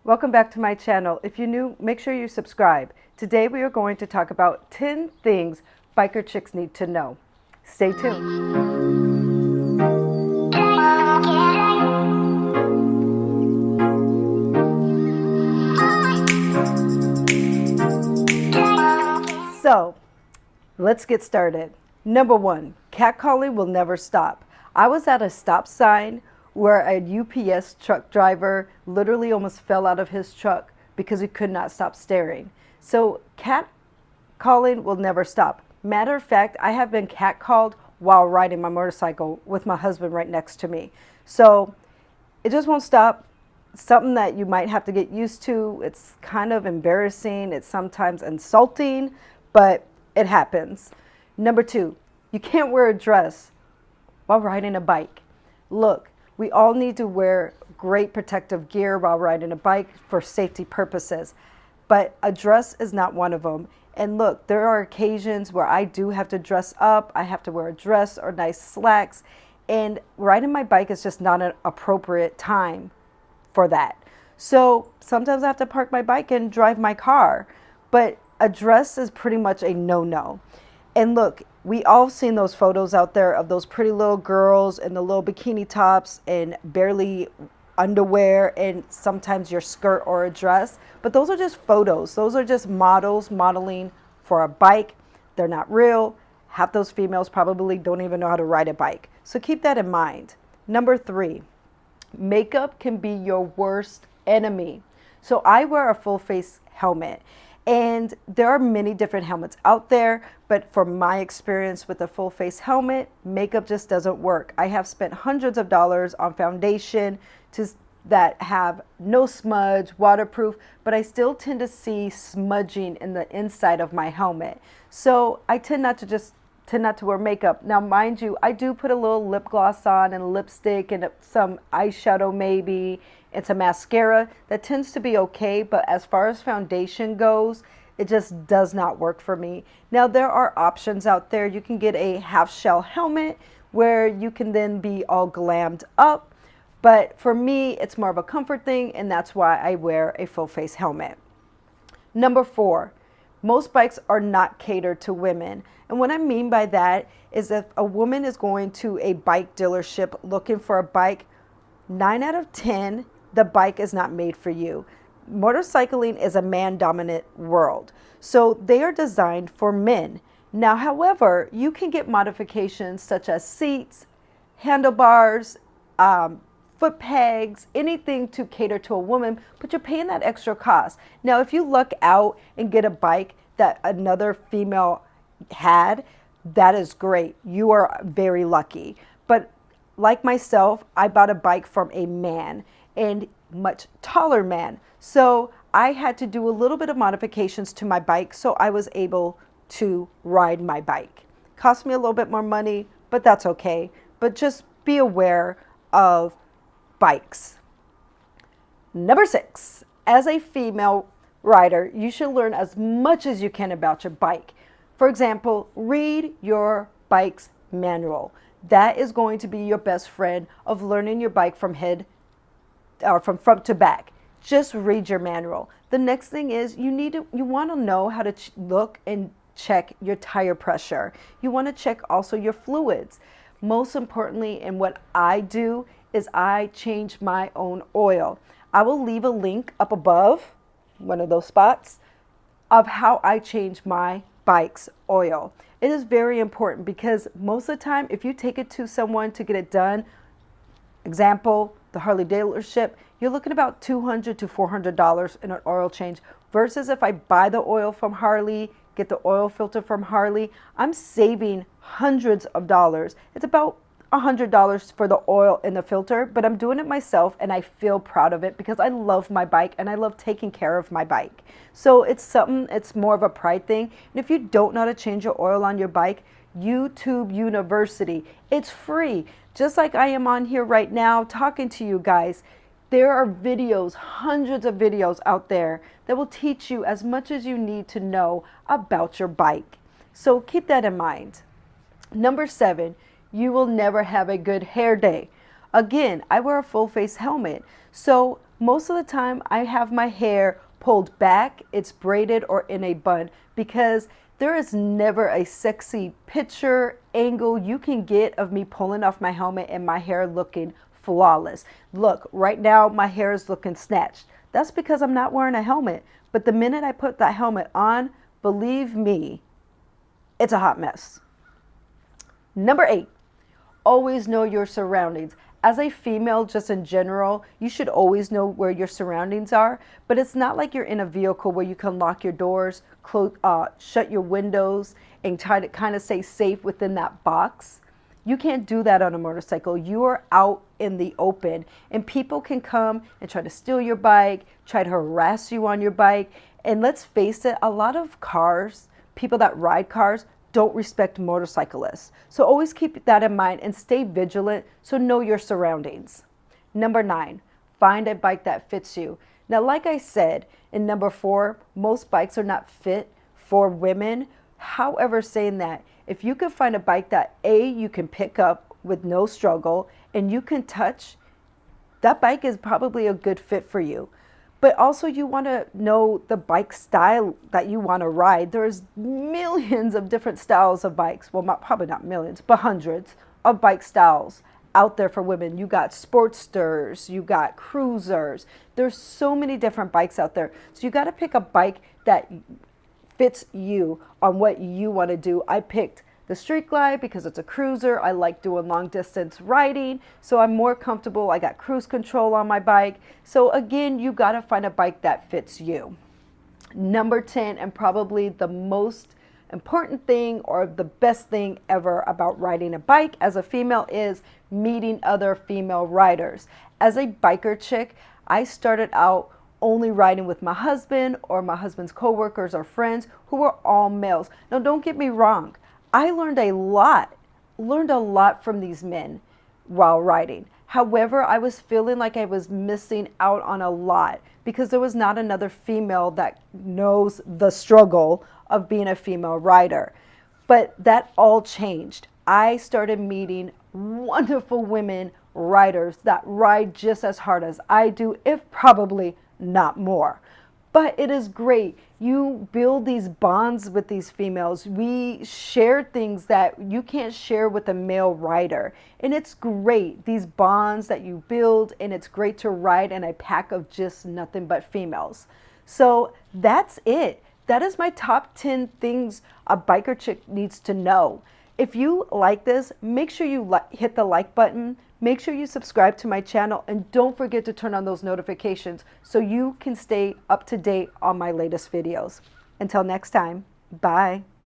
Welcome back to my channel. If you're new, make sure you subscribe. Today we are going to talk about 10 things biker chicks need to know. Stay tuned. So, let's get started. Number one, catcalling will never stop. I was at a stop sign where a UPS truck driver literally almost fell out of his truck because he could not stop staring. So catcalling will never stop. Matter of fact, I have been catcalled while riding my motorcycle with my husband right next to me. So it just won't stop. Something that you might have to get used to. It's kind of embarrassing. It's sometimes insulting, but it happens. Number two, you can't wear a dress while riding a bike. Look, we all need to wear great protective gear while riding a bike for safety purposes, but a dress is not one of them. And look, there are occasions where I do have to dress up. I have to wear a dress or nice slacks, and riding my bike is just not an appropriate time for that. So sometimes I have to park my bike and drive my car, but a dress is pretty much a no-no. And look, we all seen those photos out there of those pretty little girls in the little bikini tops and barely underwear and sometimes your skirt or a dress. But those are just photos. Those are just models modeling for a bike. They're not real. Half those females probably don't even know how to ride a bike. So keep that in mind. Number three, makeup can be your worst enemy. So I wear a full face helmet. And there are many different helmets out there, but from my experience with a full face helmet, makeup just doesn't work. I have spent hundreds of dollars on foundation that have no smudge, waterproof, but I still tend to see smudging in the inside of my helmet. So I tend not to wear makeup. Now, mind you, I do put a little lip gloss on and lipstick and some eyeshadow maybe, and some mascara. That tends to be okay, but as far as foundation goes, it just does not work for me. Now, there are options out there. You can get a half shell helmet where you can then be all glammed up, but for me, it's more of a comfort thing, and that's why I wear a full face helmet. Number four, most bikes are not catered to women. And what I mean by that is if a woman is going to a bike dealership looking for a bike, 9 out of 10, the bike is not made for you. Motorcycling is a man-dominant world, so they are designed for men. Now, however, you can get modifications such as seats, handlebars, foot pegs, anything to cater to a woman, but you're paying that extra cost. Now, if you luck out and get a bike that another female had, that is great. You are very lucky. But like myself, I bought a bike from a man, and much taller man. So I had to do a little bit of modifications to my bike so I was able to ride my bike. Cost me a little bit more money, but that's okay. But just be aware of bikes. Number six, as a female rider, you should learn as much as you can about your bike. For example, read your bike's manual. That is going to be your best friend of learning your bike from from front to back. Just read your manual. The next thing is you want to know how to look and check your tire pressure. You want to check also your fluids. Most importantly, and what I do is I change my own oil. I will leave a link up above, one of those spots, of how I change my bike's oil. It is very important because most of the time, if you take it to someone to get it done, example, the Harley dealership, you're looking about $200 to $400 in an oil change, versus if I buy the oil from Harley, get the oil filter from Harley, I'm saving hundreds of dollars. It's about $100 for the oil and the filter, but I'm doing it myself and I feel proud of it because I love my bike and I love taking care of my bike. So it's more of a pride thing. And if you don't know how to change your oil on your bike, YouTube University, it's free. Just like I am on here right now talking to you guys. There are videos, hundreds of videos out there that will teach you as much as you need to know about your bike. So keep that in mind. Number seven, you will never have a good hair day. Again, I wear a full face helmet. So Most of the time I have my hair pulled back, it's braided or in a bun, because there is never a sexy picture angle you can get of me pulling off my helmet and my hair looking flawless. Look, right now my hair is looking snatched. That's because I'm not wearing a helmet. But the minute I put that helmet on, believe me, it's a hot mess. Number 8, always know your surroundings. As a female, just in general, you should always know where your surroundings are, but it's not like you're in a vehicle where you can lock your doors, shut your windows, and try to kind of stay safe within that box. You can't do that on a motorcycle. You are out in the open, and people can come and try to steal your bike, try to harass you on your bike. And let's face it, a lot of cars, people that ride cars, don't respect motorcyclists. So always keep that in mind and stay vigilant, so know your surroundings. Number 9, find a bike that fits you. Now, like I said, in number 4, most bikes are not fit for women. However, saying that, if you can find a bike that you can pick up with no struggle and you can touch, that bike is probably a good fit for you. But also you want to know the bike style that you want to ride. There's millions of different styles of bikes. Well, probably not millions, but hundreds of bike styles out there for women. You got Sportsters, you got Cruisers. There's so many different bikes out there. So you got to pick a bike that fits you on what you want to do. I picked the Street Glide because it's a cruiser. I like doing long distance riding, so I'm more comfortable. I got cruise control on my bike. So again, you got to find a bike that fits you. Number 10, and probably the most important thing or the best thing ever about riding a bike as a female, is meeting other female riders. As a biker chick, I started out only riding with my husband or my husband's coworkers or friends who were all males. Now, don't get me wrong. I learned a lot from these men while riding. However, I was feeling like I was missing out on a lot because there was not another female that knows the struggle of being a female rider. But that all changed. I started meeting wonderful women riders that ride just as hard as I do, if probably not more. But it is great. You build these bonds with these females. We share things that you can't share with a male rider. And it's great, these bonds that you build, and it's great to ride in a pack of just nothing but females. So that's it. That is my top 10 things a biker chick needs to know. If you like this, make sure you hit the like button. Make sure you subscribe to my channel, and don't forget to turn on those notifications so you can stay up to date on my latest videos. Until next time, bye.